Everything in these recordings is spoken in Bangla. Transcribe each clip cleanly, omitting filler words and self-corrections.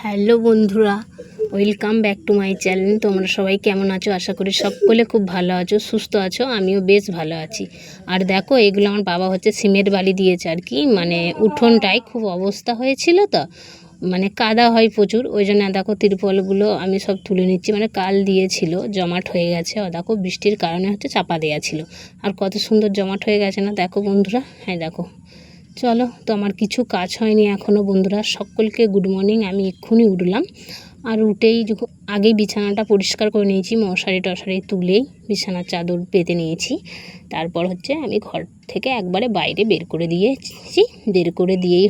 হ্যালো বন্ধুরা, welcome back to my channel. তোমরা সবাই কেমন আছো? আশা করি সকলে খুব ভালো আছো, সুস্থ আছো। আমিও বেশ ভালো আছি। আর দেখো, এগুলো আমার বাবা সিমেন্ট বালি দিয়েছে আর কি, উঠোনটায় খুব অবস্থা হয়েছিল তো, কাদা হয় প্রচুর। ওই জন্য দেখো তিরপলগুলো আমি সব তুলে নিচ্ছি, কাল দিয়েছিল, জমাট হয়ে গেছে। দেখো বৃষ্টির কারণে চাপা দেওয়া ছিল, আর কত সুন্দর জমাট হয়ে গেছে না দেখো বন্ধুরা। হ্যাঁ দেখো, চলো। তো আমার কিছু কাজ হয়নি এখনও বন্ধুরা। সকলকে গুড মর্নিং। আমি এক্ষুনি উঠলাম, আর উঠেই আগেই বিছানাটা পরিষ্কার করে নিয়েছি, মশারি টশারি তুলেই বিছানার চাদর পেতে নিয়েছি। তারপর আমি ঘর থেকে একবারে বাইরে বের করে দিয়েছি। বের করে দিয়েই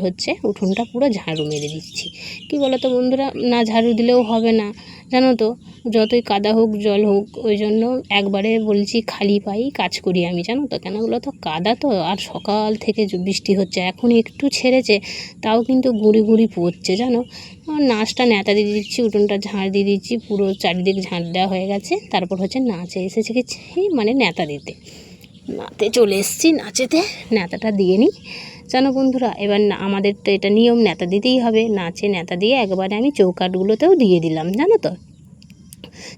উঠোনটা পুরো ঝাড়ু মেরে দিচ্ছি। কি বলো তো বন্ধুরা, না ঝাড়ু দিলেও হবে না, জানো তো, যতই কাদা হোক জল হোক। ওই জন্য একবারে বলছি খালি পায়েই কাজ করি আমি, জানো তো। কেন বলো তো, কাদা তো, আর সকাল থেকে বৃষ্টি হচ্ছে, এখন একটু ছেড়েছে, তাও কিন্তু গুঁড়ি গুঁড়ি পড়ছে, জানো। নাচটা ন্যাতা দিয়ে দিচ্ছি, উঠোনটা ঝাড় দিয়ে দিচ্ছি, পুরো চারিদিক ঝাঁট দেওয়া হয়ে গেছে। তারপর নাচে এসেছে গেছি, ন্যাতা দিতে, নাতে চলে এসেছি। নাচেতে ন্যাতাটা দিয়ে নিই, জানো বন্ধুরা। এবার আমাদের তো এটা নিয়ম, ন্যাতা দিতেই হবে। নাচে ন্যাতা দিয়ে একবারে আমি চৌকাঠগুলোতেও দিয়ে দিলাম, জানো তো।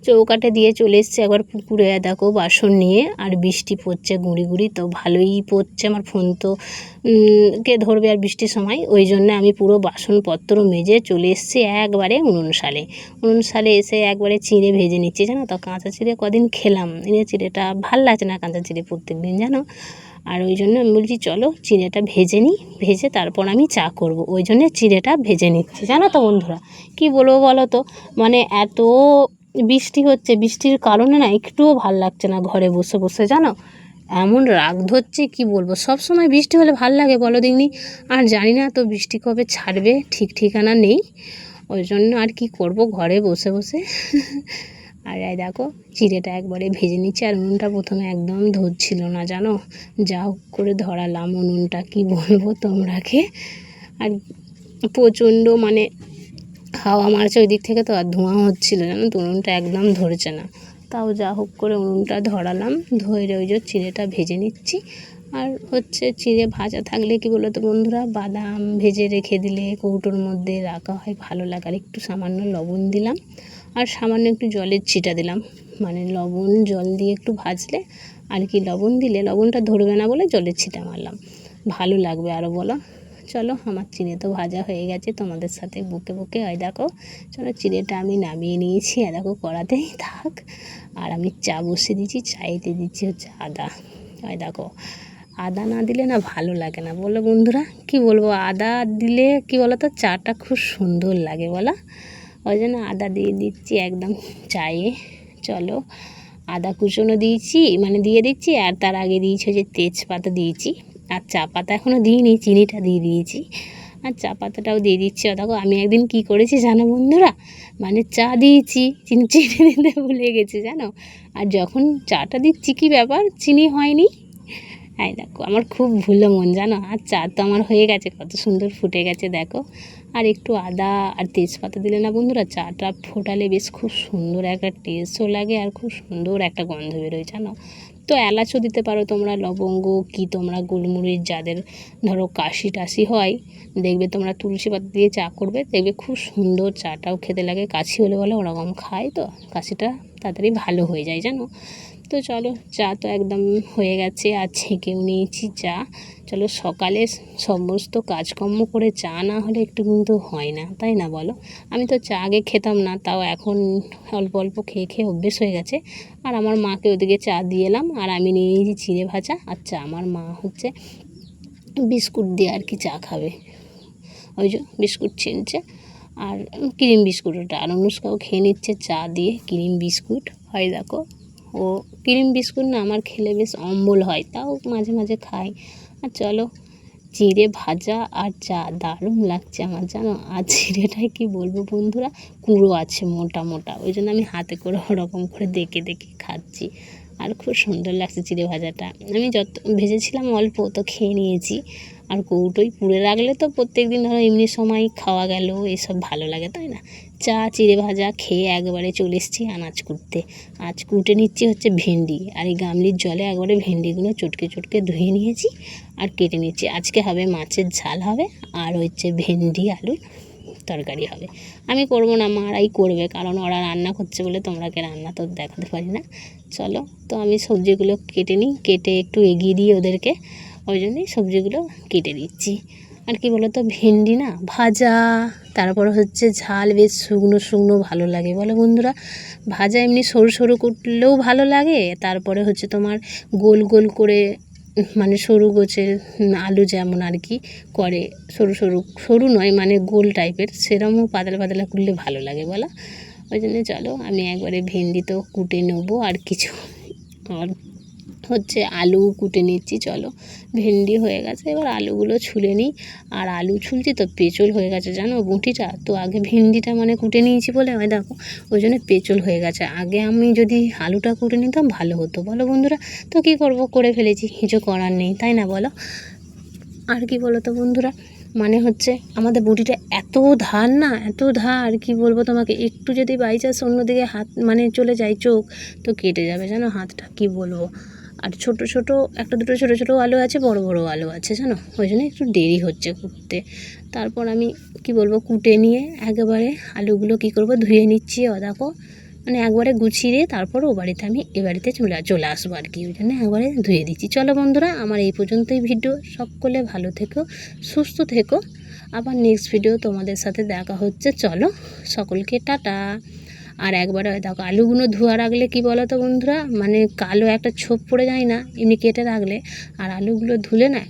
চৌকাঠে দিয়ে চলে এসছে একবার পুকুরে। দেখো বাসন নিয়ে, আর বৃষ্টি পড়ছে গুঁড়ি গুঁড়ি, তো ভালোই পড়ছে। আমার ফোন তো কে ধরবে আর বৃষ্টির সময়, ওই জন্য আমি পুরো বাসনপত্র মেজে চলে এসেছি একবারে উনুন সালে এসে একবারে চিঁড়ে ভেজে নিচ্ছি, জানো তো। কাঁচা চিঁড়ে কদিন খেলাম, চিঁড়েটা ভাল লাগছে না কাঁচা চিঁড়ে প্রত্যেক দিন, জানো। আর ওই জন্য আমি বলছি চলো চিঁড়েটা ভেজে নিই, ভেজে তারপর আমি চা করব। ওই জন্য চিঁড়েটা ভেজে নিচ্ছি, জানো তো বন্ধুরা। কি বলবো বলো তো, এত বৃষ্টি হচ্ছে, বৃষ্টির কারণে না একটুও ভাল লাগছে না ঘরে বসে বসে, জানো। এমন রাগ ধরছে, কি বলবো। সব সময় বৃষ্টি হলে ভাল লাগে বলো দিকনি, আর জানি না তো বৃষ্টি কবে ছাড়বে, ঠিক ঠিকানা নেই। ওই জন্য আর কি করব, ঘরে বসে বসে। আর এই দেখো চিড়েটা একবারে ভেজে নিচ্ছি। আর উনুনটা প্রথমে একদম ধরছিল না, জানো। যা হোক করে ধরালাম উনুনটা, কি বলবো তোমরাকে। আর প্রচণ্ড হাওয়া মারছে ওই দিক থেকে, তো আর ধোঁয়া হচ্ছিলো, জানো তো। উনুনটা একদম ধরছে না, তাও যা হোক করে উনুনটা ধরালাম। ধরে ওই যে চিড়েটা ভেজে নিচ্ছি। আর চিড়ে ভাজা থাকলে কি বলো তো বন্ধুরা, বাদাম ভেজে রেখে দিলে কৌটোর মধ্যে রাখা হয়, ভালো লাগে। আর একটু সামান্য লবণ দিলাম, আর সামান্য একটু জলের ছিটা দিলাম, লবণ জল দিয়ে একটু ভাজলে আর কি, লবণ দিলে লবণটা ধরবে না বলে জলের ছিটা মারলাম, ভালো লাগবে আরও, বলো। চলো, আমার চিড়ে তো ভাজা হয়ে গেছে, তোমাদের সাথে বকে বকে। হয় দেখো, চলো চিড়েটা আমি নামিয়ে নিয়েছি। দেখো কড়াতেই থাক, আর আমি চা বসিয়ে দিচ্ছি। চাইতে দিচ্ছি আদা। হয় দেখো, আদা না দিলে না ভালো লাগে না, বলো বন্ধুরা। কি বলবো, আদা দিলে কি বলো তো, চাটা খুব সুন্দর লাগে, বলো। ওই জন্য আদা দিয়ে দিচ্ছি একদম চায়ে। চলো, আদা কুচনো দিয়েছি, দিয়ে দিচ্ছি। আর তার আগে দিয়েছি তেজপাতা দিয়েছি, আর চা পাতা এখনও দিইনি, চিনিটা দিয়ে দিয়েছি, আর চা পাতাটাও দিয়ে দিচ্ছি। দেখো আমি একদিন কি করেছি জানো বন্ধুরা, চা দিয়েছি, চিনি দিতে ভুলে গেছি, জানো। আর যখন চাটা দিচ্ছি, কী ব্যাপার, চিনি হয়নি। হ্যাঁ দেখো, আমার খুব ভুলো মন, জানো। আর চা তো আমার হয়ে গেছে, কত সুন্দর ফুটে গেছে দেখো। আর একটু আদা আর তেজপাতা দিলে না বন্ধুরা, চাটা ফোটালে বেশ খুব সুন্দর একটা টেস্টও লাগে, আর খুব সুন্দর একটা গন্ধ বেরোয়, জানো। তো এলাচও দিতে পারো তোমরা, লবঙ্গ, কি তোমরা গোলমরিচ, যাদের ধরো কাশি টাশি হয়, দেখবে তোমরা তুলসী পাতা দিয়ে চা করবে, দেখবে খুব সুন্দর চাটাও খেতে লাগে। কাশি হলে বলে ওরকম খায়, তো কাশিটা তাড়াতাড়ি ভালো হয়ে যায়, জানো। তো চলো, চা তো একদম হয়ে গেছে, আর ছেঁকেও নিয়েছি চা। চলো, সকালে সমস্ত কাজকর্ম করে চা না হলে একটু কিন্তু হয় না, তাই না বলো। আমি তো চা আগে খেতাম না, তাও এখন অল্প অল্প খেয়ে খেয়ে অভ্যেস হয়ে গেছে। আর আমার মাকে ওদিকে চা দিয়ে এলাম, আর আমি নিয়ে নিয়েছি চিড়ে ভাজা আর চা। আমার মা বিস্কুট দিয়ে আর কি চা খাবে, ওই যে বিস্কুট ছিনছে, আর ক্রিম বিস্কুট ওটা। আর অনুষ্কাও খেয়ে নিচ্ছে চা দিয়ে ক্রিম বিস্কুট। হয় দেখো, ও ক্রিম বিস্কুট না আমার খেলে বেশ অম্বল হয়, তাও মাঝে মাঝে খাই। আর চলো, চিড়ে ভাজা আর চা দারুণ লাগছে আমার, জানো। আর চিড়েটাই কি বলবো বন্ধুরা, কুঁড়ো আছে মোটা মোটা, ওই জন্য আমি হাতে করে ওরকম করে দেখে দেখে খাচ্ছি। আর খুব সুন্দর লাগছে চিড়ে ভাজাটা। আমি যত ভেজেছিলাম অল্প, তো খেয়ে নিয়েছি। আর কৌটোয় পুড়ে রাখলে তো প্রত্যেক দিন ধরো এমনি সময় খাওয়া গেল, এসব ভালো লাগে, তাই না। চা চিড়ে ভাজা খেয়ে একবারে চলে এসেছি আনাজ কুটতে। আজ কুটে নিচ্ছি ভেন্ডি, আর এই গামলির জলে একবারে ভেন্ডিগুলো চটকে চটকে ধুয়ে নিয়েছি, আর কেটে নিচ্ছি। আজকে হবে মাছের ঝাল হবে, আর ভেন্ডি আলু তরকারি হবে। আমি করব না, মারাই করবে, কারণ ওরা রান্না করছে বলে তোমরাকে রান্না তো দেখাতে পারি না। চলো, তো আমি সবজিগুলো কেটে নিই, কেটে একটু এগিয়ে দিই ওদেরকে, ওই জন্যই সবজিগুলো কেটে দিচ্ছি। আর কি বলো তো, ভেন্ডি না ভাজা, তারপর হচ্ছে ঝাল, বেশ শুকনো শুকনো ভালো লাগে বলো বন্ধুরা। ভাজা এমনি সরু সরু করলেও ভালো লাগে, তারপরে হচ্ছে তোমার গোল গোল করে মানে সরু গোছের আলু যেমন আর কি করে, সরু সরু সরু নয় মানে গোল টাইপের, সেরকমও পাতলা পাতলা করলে ভালো লাগে বলো। ওই জন্য চলো আমি একবারে ভেন্ডি তো কুটে নেবো, আর কিছু আর হচ্ছে আলু কুটে নিচ্ছি। চলো, ভেন্ডি হয়ে গেছে, এবার আলুগুলো ছুলে নিই। আর আলু ছুলছি তো পেঁচল হয়ে গেছে জানো গুঁটিটা, তো আগে ভেন্ডিটা মানে কুটে নিয়েছি বলে ওই দেখো ওই জন্য পেঁচল হয়ে গেছে। আগে আমি যদি আলুটা কুটে নিতাম ভালো হতো বলো বন্ধুরা, তো কী করবো, করে ফেলেছি, কিছু করার নেই, তাই না বলো। আর কি বলো তো বন্ধুরা, মানে হচ্ছে আমাদের বটিটা এত ধার না, এত ধার কি বলবো তোমাকে, একটু যদি বাই চান্স অন্যদিকে হাত মানে চলে যায় চোখ, তো কেটে যাবে জানো হাতটা, কি বলবো। আর ছোট ছোট একটা দুটো ছোট ছোট আলু আছে, বড় বড় আলু আছে জানো, ওই জন্য একটু দেরি হচ্ছে কুটতে। তারপর আমি কি বলবো কুটে নিয়ে একেবারে আলুগুলো কি করব ধুয়ে নিচ্ছি, দেখো মানে একবারে গুছিয়ে দিয়ে তারপর ও বাড়িতে আমি এ বাড়িতে চলে আসবো আর কি, ওই জন্য একবারে ধুয়ে দিচ্ছি। চলো বন্ধুরা, আমার এই পর্যন্তই ভিডিও, সকলে ভালো থেকো, সুস্থ থেকো, আবার নেক্সট ভিডিও তোমাদের সাথে দেখা হচ্ছে। চলো, সকলকে টাটা। আর একবারে দেখো আলুগুলো ধোয়া রাখলে কি বলো তো বন্ধুরা, মানে কালো একটা ছোপ পড়ে যায় না এমনি কেটে রাখলে, আর আলুগুলো ধুলে না